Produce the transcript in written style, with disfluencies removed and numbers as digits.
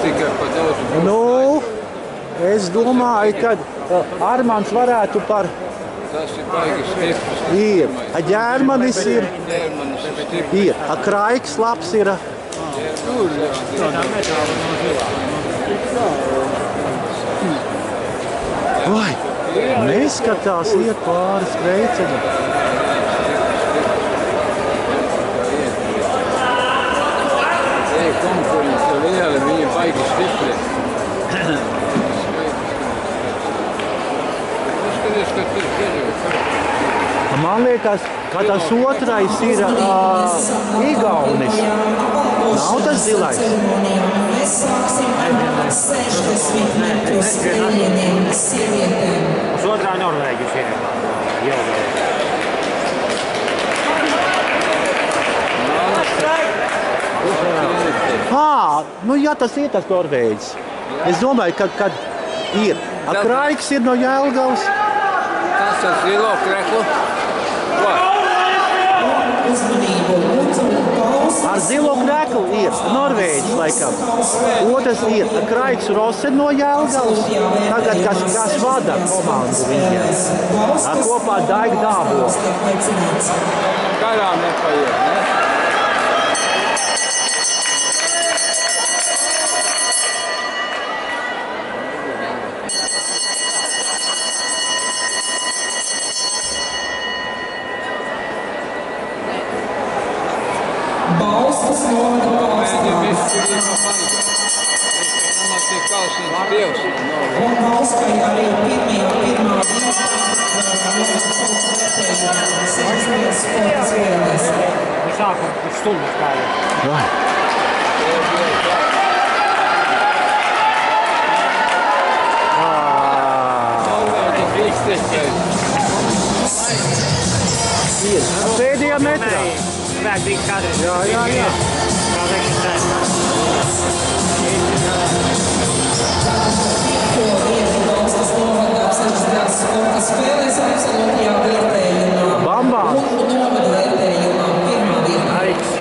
tikai pa daudz. Nu, es domāju, ka Armands varētu par... Tas ir baigi stiprs. Ir. Ģērmanis ir. Ģērmanis ir stiprs. Ir. Kraiks labs ir. Vai, neskatās iet pāri skrejceļam. Konkurence liela, viņi baigi stipri. Skaties, ka tur ceļo. Man liekas, ka tas otrais ir Igaunis. Nav tas zilais. Mēs sāksim ar 60 metru skrējieniem sievietēm. Uz otrā Norvēģis ir Jelgava. Nu jā, tas ir tas Norvēģis. Es domāju, ka kad ir. Kraiks ir no Jelgavas. Tas ar zilo kreklu. Uzmanību, lūdzu, pauze. Ar zilo kreklu ir Norvēģis laikam. Otrs ir Kraiks Rosen no Jelgavas. Tagad kas vada komandu viņiem. Kopā Daigi Dābo. Garām nepaiet, ne? Baustas novada un Bauskai arī pirmā sporta spēlēs. Sākam uz stundas kādā. Vai. Pēdējā metrā. Spēk bija kādreiz. Jā. Kā veiksmē.